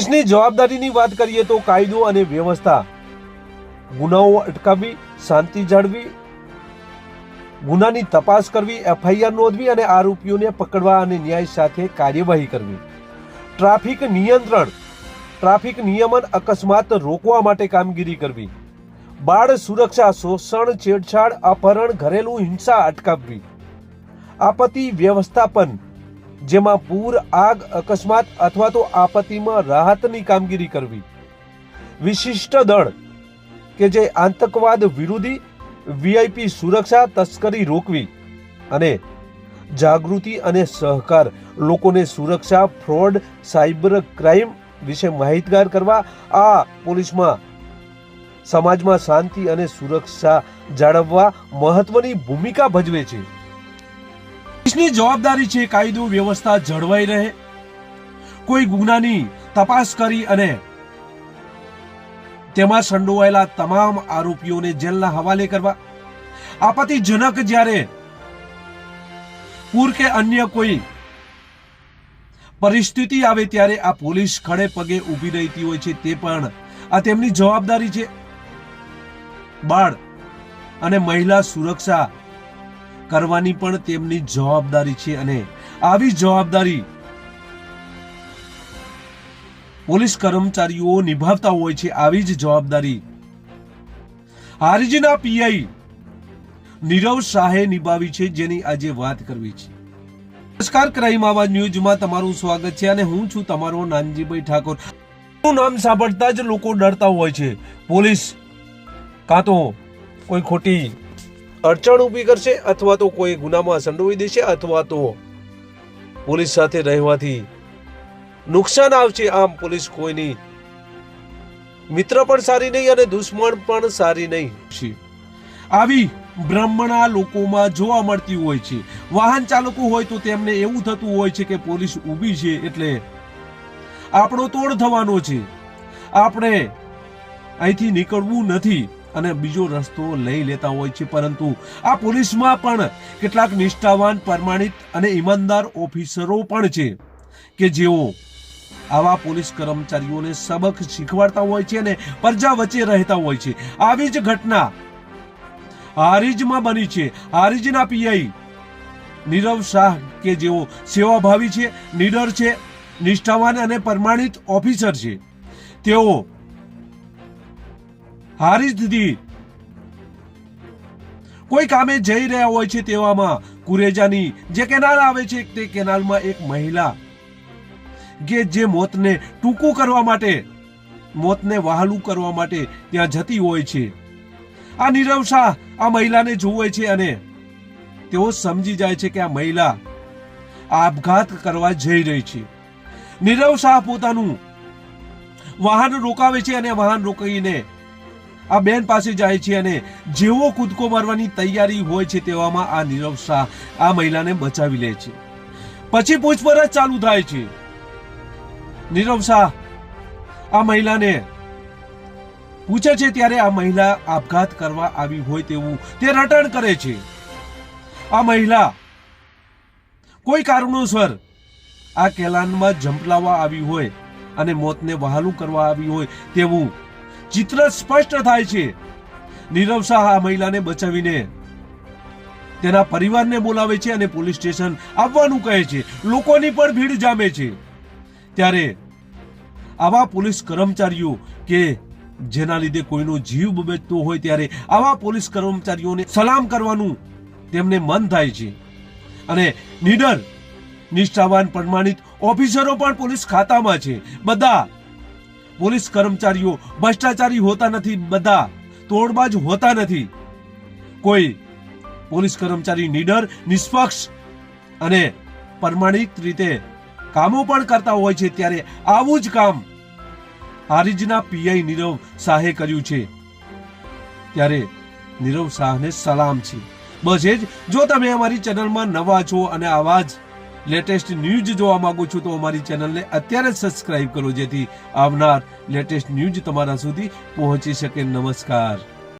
પોલીસની જવાબદારીની વાત કરીએ તો કાયદો અને વ્યવસ્થા, ગુનાઓ અટકાવવી, શાંતિ જાળવી, ગુનાની તપાસ કરવી, એફઆઈઆર નોંધવી અને આરોપીઓને પકડવા અને ન્યાય સાથે કાર્યવાહી કરવી, ટ્રાફિક નિયંત્રણ, ટ્રાફિક નિયમન, અકસ્માત રોકવા માટે કામગીરી કરવી, બાળ સુરક્ષા, શોષણ, છેડછાડ, અપહરણ, ઘરેલું હિંસા અટકાવવી, આપત્તિ વ્યવસ્થાપન, જેમાં પૂર, આગ, અકસ્માત અથવા તો આપત્તિમાં રાહતની કામગીરી કરવી, વિશિષ્ટ દળ કે જે આતંકવાદ વિરોધી, વીઆઈપી સુરક્ષા, તસ્કરી રોકવી અને જાગૃતિ અને સહકાર, લોકોને સુરક્ષા, ફ્રોડ, સાયબર ક્રાઇમ વિશે માહિતગાર કરવા. આ પોલીસમાં સમાજમાં શાંતિ અને સુરક્ષા જાળવવા મહત્વની ભૂમિકા ભજવે છે. પોલીસની જવાબદારી છે કાયદો વ્યવસ્થા જળવાઈ રહે, કોઈ ગુનાની તપાસ કરી અને તેમાં સંડોવાયેલા તમામ આરોપીઓને જેલના હવાલે કરવા. આપત્તિજનક જ્યારે પૂર કે અન્ય કોઈ પરિસ્થિતિ આવે ત્યારે આ પોલીસ ખડે પગે ઊભી રહેતી હોય છે, તે પણ આ તેમની જવાબદારી છે. બાળ અને મહિલા સુરક્ષા કરવાની પણ તેમની જવાબદારી છે અને આવી જવાબદારી પોલીસ કર્મચારીઓ નિભાવતા હોય છે. આવી જ જવાબદારી હારીજના પીઆઈ નીરવ શાહે નિભાવી છે, જેની આજે વાત કરવી છે. નમસ્કાર, ક્રાઇમ આવાજ ન્યૂઝમાં તમારું સ્વાગત છે અને હું છું તમારો નાનજીભાઈ ઠાકોર. નામ સાંભળતા જ લોકો ડરતા હોય છે. પોલીસ કાં તો કોઈ ખોટી અડચણ ઊભી કરશે અથવા તો કોઈ ગુનામાં સંડોવી દેશે અથવા તો પોલીસ સાથે રહેવાથી નુકસાન આવશે. આમ પોલીસ કોઈની મિત્ર પણ સારી નહીં અને દુશ્મન પણ સારી નહીં. આવી બ્રહ્મણા લોકોમાં જોવા મળતી હોય છે. વાહન ચાલકો હોય તો તેમને એવું થતું હોય છે કે પોલીસ ઊભી છે એટલે આપણો તોડ થવાનો છે, આપણે અહીંથી નીકળવું નથી અને બીજો રસ્તો લઈ લેતા હોય છે. પરંતુ આ પોલીસમાં પણ કેટલાક નિષ્ઠાવાન, પ્રમાણિત અને ઈમાનદાર ઓફિસરો પણ છે કે જેઓ આવા પોલીસ કર્મચારીઓને સબક શીખવાડતા હોય છે અને પ્રજા વચ્ચે રહેતા હોય છે. આવી જ ઘટના હારીજમાં બની છે. હારીજના પીઆઈ નીરવ શાહ કે જેઓ સેવાભાવી છે, નીડર છે, નિષ્ઠાવાન અને પ્રમાણિત ઓફિસર છે, તેઓ હારીજથી કોઈ કામે જઈ રહ્યા હોય છે. તેવામાં કુરેજાની જે કેનાલ આવે છે તે કેનાલમાં એક મહિલા કે જે મોતને ટૂંકું કરવા માટે, મોતને વહાલું કરવા માટે ત્યાં જતી હોય છે. આ નીરવ શાહ આ મહિલાને જોવે છે અને તેઓ સમજી જાય છે કે આ મહિલા આપઘાત કરવા જઈ રહી છે. નીરવ શાહ પોતાનું વાહન રોકાવે છે અને વાહન રોકીને આ બેન પાસે જાય છે અને જેવો કૂદકો મારવાની તૈયારી હોય છે તેવામાં આ નીરવ શાહ આ મહિલાને બચાવી લે છે. પછી પૂછપરછ ચાલુ થાય છે. નીરવ શાહ આ મહિલાને પૂછે છે ત્યારે આ મહિલા આપઘાત કરવા આવી હોય તેવું તે રટણ કરે છે. આ મહિલા કોઈ કારણોસર આ કેલાનમાં ઝંપલાવવા આવી હોય અને મોતને વહાલું કરવા આવી હોય તેવું ચિત્ર સ્પષ્ટ થાય છે. નીરવ શાહ આ મહિલાને બચાવીને તેના પરિવારને બોલાવે છે અને પોલીસ સ્ટેશન આવવાનું કહે છે. લોકોની પણ ભીડ જામે છે. ત્યારે આવા પોલીસ કર્મચારીઓ કે જેના લીધે કોઈનો જીવ બચતો હોય ત્યારે આવા પોલીસ કર્મચારીઓને સલામ કરવાનું તેમને મન થાય છે. અને નીડર, નિષ્ઠાવાન, પ્રમાણિત ઓફિસરો પણ પોલીસ ખાતામાં છે. બધા પોલીસ કર્મચારીઓ ભ્રષ્ટાચારી હોતા નથી, બધા તોડબાજ હોતા નથી. કોઈ પોલીસ કર્મચારી નીડર, નિષ્પક્ષ અને પ્રમાણિત રીતે કામો પણ કરતા હોય છે. ત્યારે આવું જ કામ હારીજના પીઆઈ નીરવ શાહે કર્યું છે. ત્યારે નીરવ શાહને સલામ છે. બસ એ જ. જો તમે અમારી ચેનલમાં નવા છો અને આવા જ લેટેસ્ટ ન્યૂઝ જોવા માંગો છો તો અમારી ચેનલને અત્યારે જ સબસ્ક્રાઇબ કરો જેથી આવનાર લેટેસ્ટ ન્યૂઝ તમારા સુધી પહોંચી શકે. નમસ્કાર.